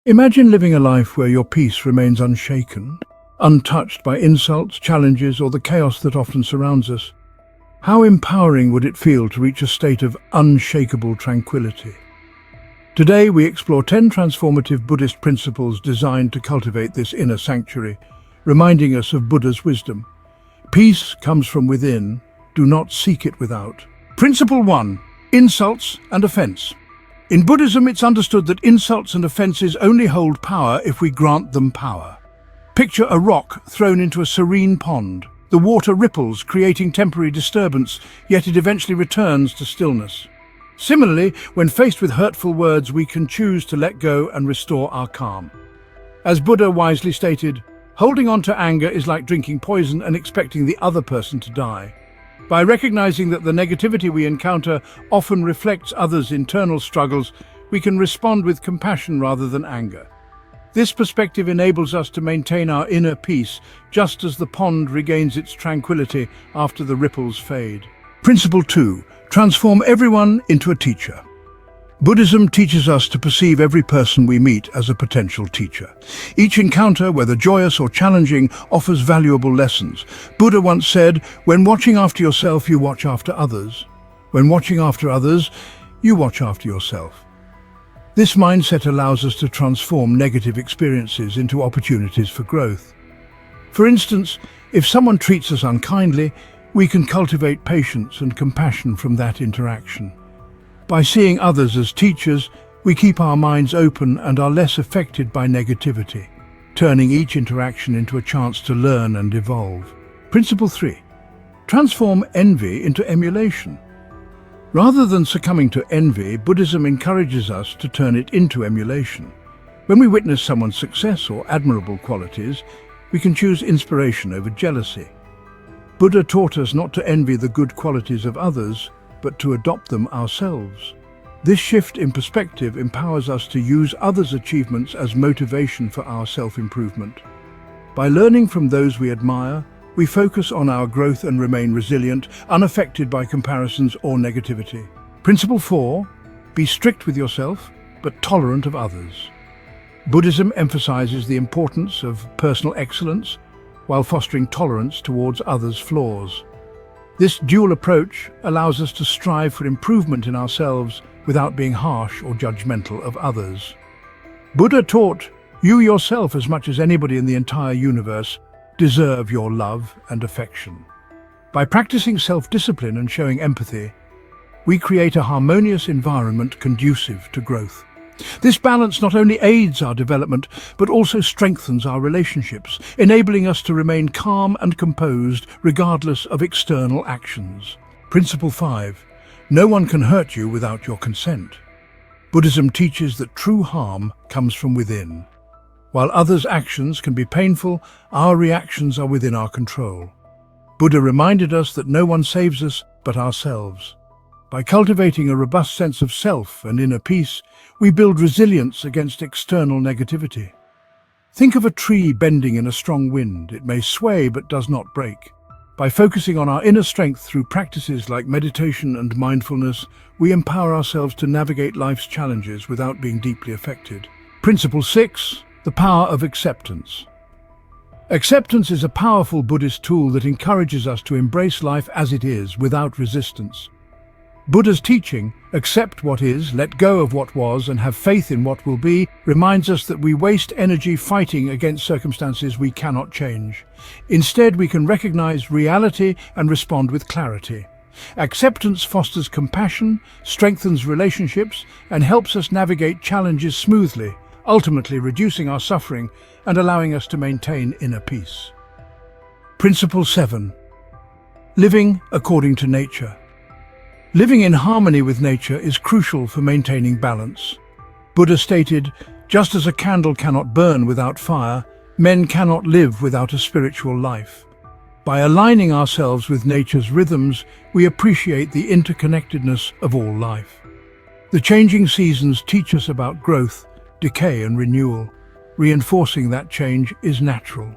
Imagine living a life where your peace remains unshaken, untouched by insults, challenges, or the chaos that often surrounds us. How empowering would it feel to reach a state of unshakable tranquility? Today, we explore 10 transformative Buddhist principles designed to cultivate this inner sanctuary, reminding us of Buddha's wisdom. Peace comes from within, do not seek it without. Principle 1. Insults and offense. In Buddhism, it's understood that insults and offenses only hold power if we grant them power. Picture a rock thrown into a serene pond. The water ripples, creating temporary disturbance, yet it eventually returns to stillness. Similarly, when faced with hurtful words, we can choose to let go and restore our calm. As Buddha wisely stated, holding on to anger is like drinking poison and expecting the other person to die. By recognizing that the negativity we encounter often reflects others' internal struggles, we can respond with compassion rather than anger. This perspective enables us to maintain our inner peace, just as the pond regains its tranquility after the ripples fade. Principle 2. Transform everyone into a teacher. Buddhism teaches us to perceive every person we meet as a potential teacher. Each encounter, whether joyous or challenging, offers valuable lessons. Buddha once said, "When watching after yourself, you watch after others. When watching after others, you watch after yourself." This mindset allows us to transform negative experiences into opportunities for growth. For instance, if someone treats us unkindly, we can cultivate patience and compassion from that interaction. By seeing others as teachers, we keep our minds open and are less affected by negativity, turning each interaction into a chance to learn and evolve. Principle 3. Transform envy into emulation. Rather than succumbing to envy, Buddhism encourages us to turn it into emulation. When we witness someone's success or admirable qualities, we can choose inspiration over jealousy. Buddha taught us not to envy the good qualities of others, but to adopt them ourselves. This shift in perspective empowers us to use others' achievements as motivation for our self-improvement. By learning from those we admire, we focus on our growth and remain resilient, unaffected by comparisons or negativity. Principle 4. Be strict with yourself, but tolerant of others. Buddhism emphasizes the importance of personal excellence while fostering tolerance towards others' flaws. This dual approach allows us to strive for improvement in ourselves without being harsh or judgmental of others. Buddha taught, "You yourself, as much as anybody in the entire universe, deserve your love and affection." By practicing self-discipline and showing empathy, we create a harmonious environment conducive to growth. This balance not only aids our development, but also strengthens our relationships, enabling us to remain calm and composed regardless of external actions. Principle 5. No one can hurt you without your consent. Buddhism teaches that true harm comes from within. While others' actions can be painful, our reactions are within our control. Buddha reminded us that no one saves us but ourselves. By cultivating a robust sense of self and inner peace, we build resilience against external negativity. Think of a tree bending in a strong wind. It may sway but does not break. By focusing on our inner strength through practices like meditation and mindfulness, we empower ourselves to navigate life's challenges without being deeply affected. Principle 6. The power of acceptance. Acceptance is a powerful Buddhist tool that encourages us to embrace life as it is without resistance. Buddha's teaching, accept what is, let go of what was, and have faith in what will be, reminds us that we waste energy fighting against circumstances we cannot change. Instead, we can recognize reality and respond with clarity. Acceptance fosters compassion, strengthens relationships, and helps us navigate challenges smoothly, ultimately reducing our suffering and allowing us to maintain inner peace. Principle 7. Living according to nature. Living in harmony with nature is crucial for maintaining balance. Buddha stated, "Just as a candle cannot burn without fire, men cannot live without a spiritual life." By aligning ourselves with nature's rhythms, we appreciate the interconnectedness of all life. The changing seasons teach us about growth, decay, and renewal, reinforcing that change is natural.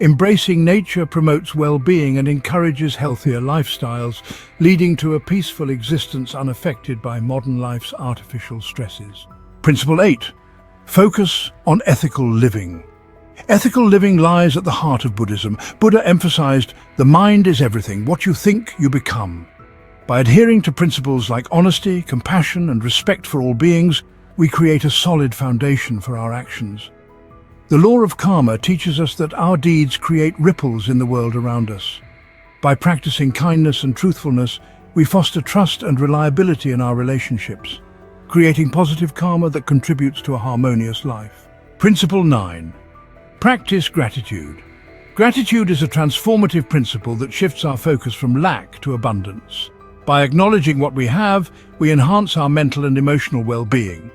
Embracing nature promotes well-being and encourages healthier lifestyles, leading to a peaceful existence unaffected by modern life's artificial stresses. Principle 8. Focus on ethical living. Ethical living lies at the heart of Buddhism. Buddha emphasized, the mind is everything. What you think, you become. By adhering to principles like honesty, compassion, and respect for all beings, we create a solid foundation for our actions. The law of karma teaches us that our deeds create ripples in the world around us. By practicing kindness and truthfulness, we foster trust and reliability in our relationships, creating positive karma that contributes to a harmonious life. Principle 9. Practice gratitude. Gratitude is a transformative principle that shifts our focus from lack to abundance. By acknowledging what we have, we enhance our mental and emotional well-being.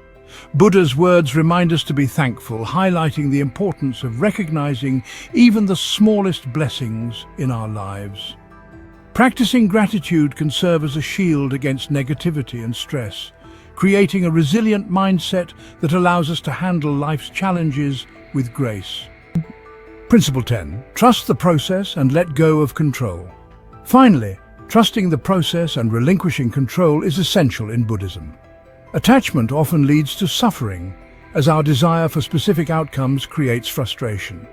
Buddha's words remind us to be thankful, highlighting the importance of recognizing even the smallest blessings in our lives. Practicing gratitude can serve as a shield against negativity and stress, creating a resilient mindset that allows us to handle life's challenges with grace. Principle 10. Trust the process and let go of control. Finally, trusting the process and relinquishing control is essential in Buddhism. Attachment often leads to suffering, as our desire for specific outcomes creates frustration.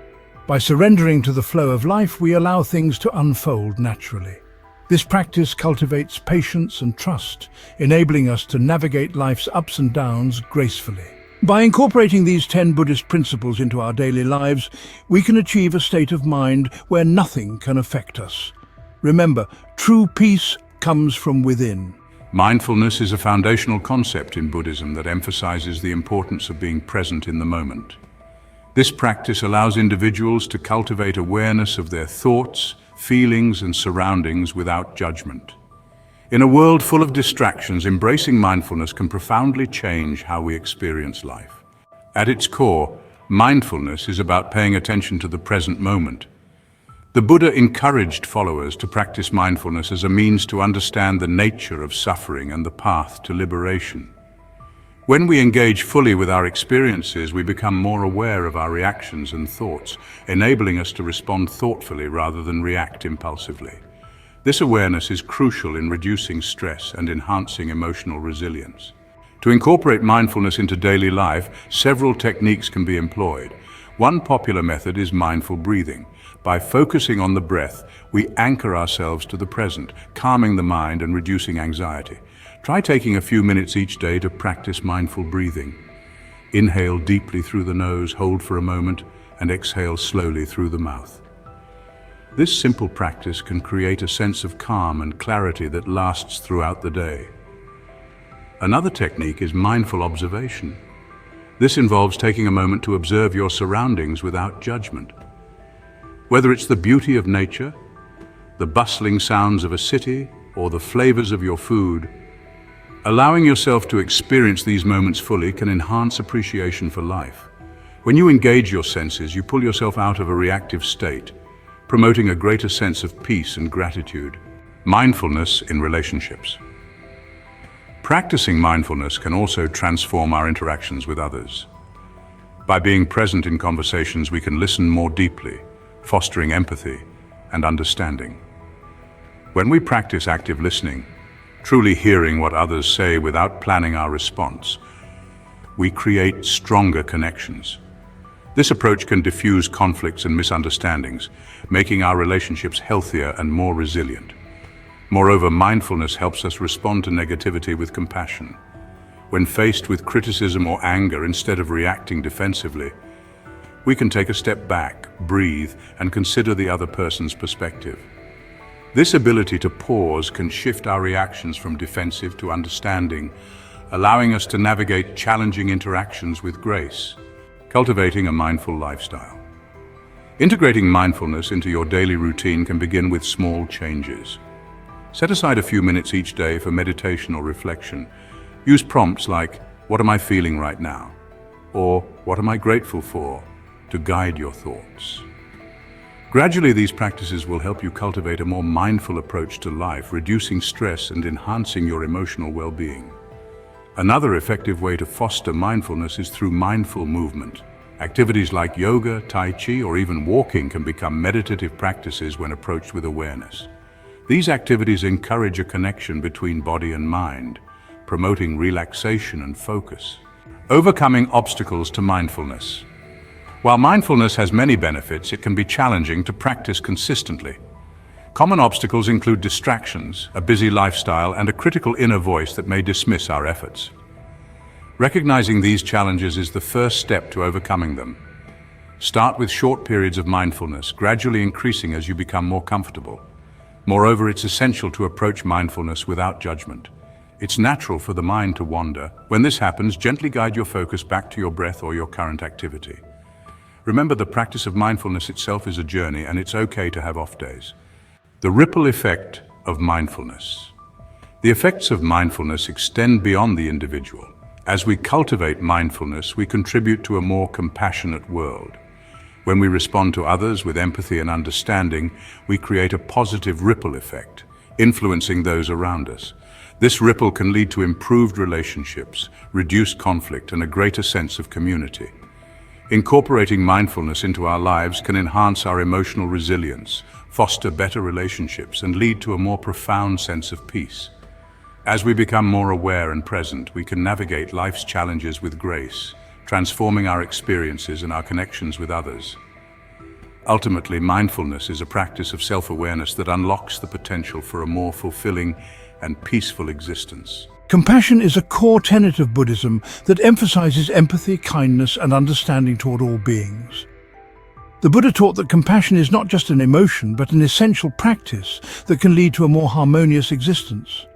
By surrendering to the flow of life, we allow things to unfold naturally. This practice cultivates patience and trust, enabling us to navigate life's ups and downs gracefully. By incorporating these 10 Buddhist principles into our daily lives, we can achieve a state of mind where nothing can affect us. Remember, true peace comes from within. Mindfulness is a foundational concept in Buddhism that emphasizes the importance of being present in the moment. This practice allows individuals to cultivate awareness of their thoughts, feelings, and surroundings without judgment. In a world full of distractions, embracing mindfulness can profoundly change how we experience life. At its core, mindfulness is about paying attention to the present moment. The Buddha encouraged followers to practice mindfulness as a means to understand the nature of suffering and the path to liberation. When we engage fully with our experiences, we become more aware of our reactions and thoughts, enabling us to respond thoughtfully rather than react impulsively. This awareness is crucial in reducing stress and enhancing emotional resilience. To incorporate mindfulness into daily life, several techniques can be employed. One popular method is mindful breathing. By focusing on the breath, we anchor ourselves to the present, calming the mind and reducing anxiety. Try taking a few minutes each day to practice mindful breathing. Inhale deeply through the nose, hold for a moment, and exhale slowly through the mouth. This simple practice can create a sense of calm and clarity that lasts throughout the day. Another technique is mindful observation. This involves taking a moment to observe your surroundings without judgment. Whether it's the beauty of nature, the bustling sounds of a city, or the flavors of your food, allowing yourself to experience these moments fully can enhance appreciation for life. When you engage your senses, you pull yourself out of a reactive state, promoting a greater sense of peace and gratitude. Mindfulness in relationships. Practicing mindfulness can also transform our interactions with others. By being present in conversations, we can listen more deeply, fostering empathy and understanding. When we practice active listening, truly hearing what others say without planning our response, we create stronger connections. This approach can diffuse conflicts and misunderstandings, making our relationships healthier and more resilient. Moreover, mindfulness helps us respond to negativity with compassion. When faced with criticism or anger, instead of reacting defensively, we can take a step back, breathe, and consider the other person's perspective. This ability to pause can shift our reactions from defensive to understanding, allowing us to navigate challenging interactions with grace. Cultivating a mindful lifestyle. Integrating mindfulness into your daily routine can begin with small changes. Set aside a few minutes each day for meditation or reflection. Use prompts like, "What am I feeling right now?" or "What am I grateful for?" to guide your thoughts. Gradually, these practices will help you cultivate a more mindful approach to life, reducing stress and enhancing your emotional well-being. Another effective way to foster mindfulness is through mindful movement. Activities like yoga, tai chi, or even walking can become meditative practices when approached with awareness. These activities encourage a connection between body and mind, promoting relaxation and focus. Overcoming obstacles to mindfulness. While mindfulness has many benefits, it can be challenging to practice consistently. Common obstacles include distractions, a busy lifestyle, and a critical inner voice that may dismiss our efforts. Recognizing these challenges is the first step to overcoming them. Start with short periods of mindfulness, gradually increasing as you become more comfortable. Moreover, it's essential to approach mindfulness without judgment. It's natural for the mind to wander. When this happens, gently guide your focus back to your breath or your current activity. Remember, the practice of mindfulness itself is a journey, and it's okay to have off days. The ripple effect of mindfulness. The effects of mindfulness extend beyond the individual. As we cultivate mindfulness, we contribute to a more compassionate world. When we respond to others with empathy and understanding, we create a positive ripple effect, influencing those around us. This ripple can lead to improved relationships, reduced conflict, and a greater sense of community. Incorporating mindfulness into our lives can enhance our emotional resilience, foster better relationships, and lead to a more profound sense of peace. As we become more aware and present, we can navigate life's challenges with grace, transforming our experiences and our connections with others. Ultimately, mindfulness is a practice of self-awareness that unlocks the potential for a more fulfilling and peaceful existence. Compassion is a core tenet of Buddhism that emphasizes empathy, kindness, and understanding toward all beings. The Buddha taught that compassion is not just an emotion, but an essential practice that can lead to a more harmonious existence.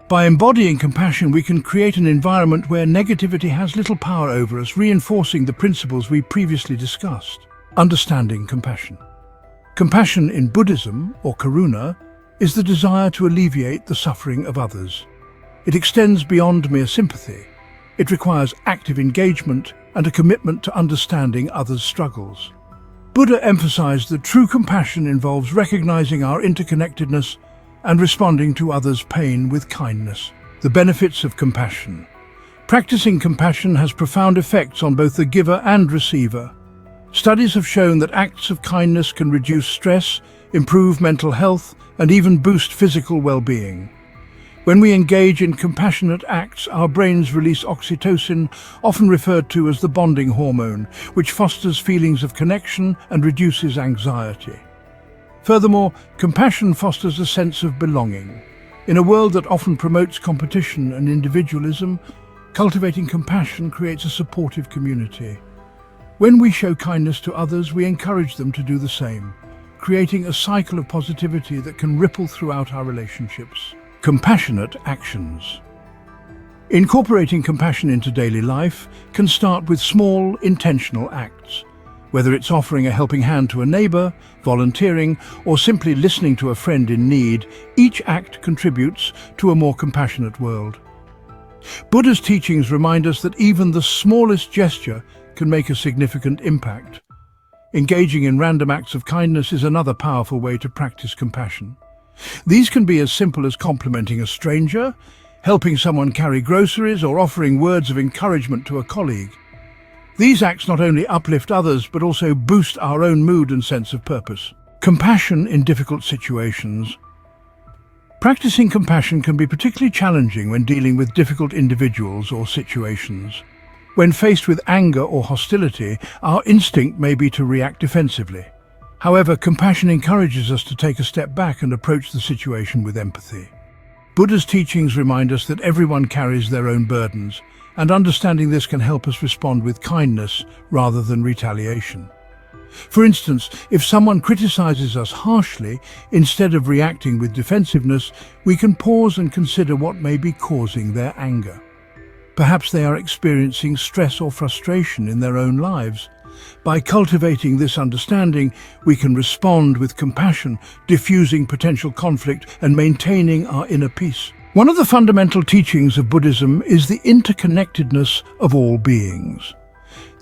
By embodying compassion, we can create an environment where negativity has little power over us, reinforcing the principles we previously discussed. Understanding compassion. Compassion in Buddhism, or karuna, is the desire to alleviate the suffering of others. It extends beyond mere sympathy. It requires active engagement and a commitment to understanding others' struggles. Buddha emphasized that true compassion involves recognizing our interconnectedness and responding to others' pain with kindness. The benefits of compassion. Practicing compassion has profound effects on both the giver and receiver. Studies have shown that acts of kindness can reduce stress, improve mental health, and even boost physical well-being. When we engage in compassionate acts, our brains release oxytocin, often referred to as the bonding hormone, which fosters feelings of connection and reduces anxiety. Furthermore, compassion fosters a sense of belonging. In a world that often promotes competition and individualism, cultivating compassion creates a supportive community. When we show kindness to others, we encourage them to do the same, creating a cycle of positivity that can ripple throughout our relationships. Compassionate actions. Incorporating compassion into daily life can start with small, intentional acts. Whether it's offering a helping hand to a neighbor, volunteering, or simply listening to a friend in need, each act contributes to a more compassionate world. Buddha's teachings remind us that even the smallest gesture can make a significant impact. Engaging in random acts of kindness is another powerful way to practice compassion. These can be as simple as complimenting a stranger, helping someone carry groceries, or offering words of encouragement to a colleague. These acts not only uplift others, but also boost our own mood and sense of purpose. Compassion in difficult situations. Practicing compassion can be particularly challenging when dealing with difficult individuals or situations. When faced with anger or hostility, our instinct may be to react defensively. However, compassion encourages us to take a step back and approach the situation with empathy. Buddha's teachings remind us that everyone carries their own burdens, and understanding this can help us respond with kindness rather than retaliation. For instance, if someone criticizes us harshly, instead of reacting with defensiveness, we can pause and consider what may be causing their anger. Perhaps they are experiencing stress or frustration in their own lives. By cultivating this understanding, we can respond with compassion, diffusing potential conflict and maintaining our inner peace. One of the fundamental teachings of Buddhism is the interconnectedness of all beings.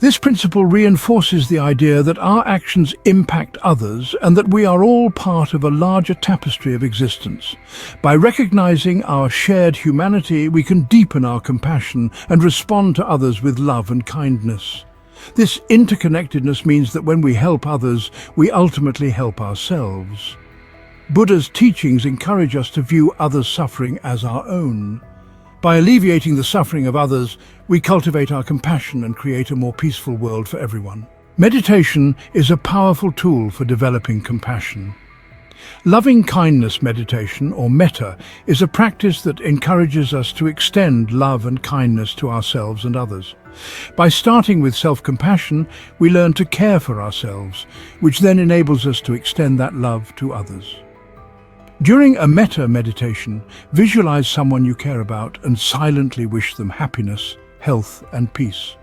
This principle reinforces the idea that our actions impact others and that we are all part of a larger tapestry of existence. By recognizing our shared humanity, we can deepen our compassion and respond to others with love and kindness. This interconnectedness means that when we help others, we ultimately help ourselves. Buddha's teachings encourage us to view others' suffering as our own. By alleviating the suffering of others, we cultivate our compassion and create a more peaceful world for everyone. Meditation is a powerful tool for developing compassion. Loving kindness meditation, or metta, is a practice that encourages us to extend love and kindness to ourselves and others. By starting with self-compassion, we learn to care for ourselves, which then enables us to extend that love to others. During a metta meditation, visualize someone you care about and silently wish them happiness, health, and peace.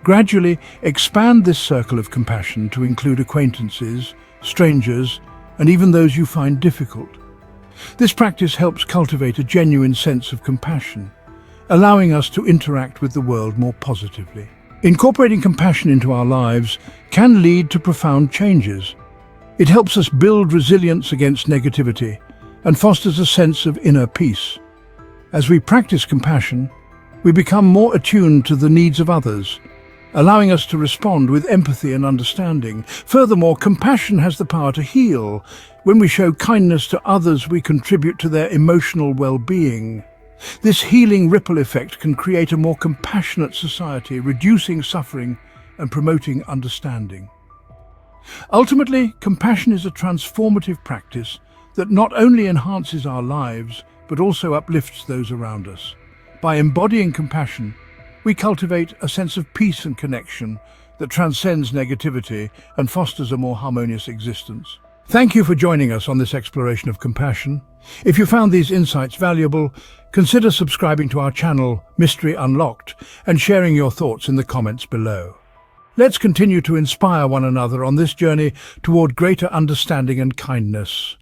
Gradually, expand this circle of compassion to include acquaintances, strangers, and even those you find difficult. This practice helps cultivate a genuine sense of compassion, allowing us to interact with the world more positively. Incorporating compassion into our lives can lead to profound changes. It helps us build resilience against negativity and fosters a sense of inner peace. As we practice compassion, we become more attuned to the needs of others, allowing us to respond with empathy and understanding. Furthermore, compassion has the power to heal. When we show kindness to others, we contribute to their emotional well-being. This healing ripple effect can create a more compassionate society, reducing suffering and promoting understanding. Ultimately, compassion is a transformative practice that not only enhances our lives, but also uplifts those around us. By embodying compassion, we cultivate a sense of peace and connection that transcends negativity and fosters a more harmonious existence. Thank you for joining us on this exploration of compassion. If you found these insights valuable, consider subscribing to our channel, Mystery Unlocked, and sharing your thoughts in the comments below. Let's continue to inspire one another on this journey toward greater understanding and kindness.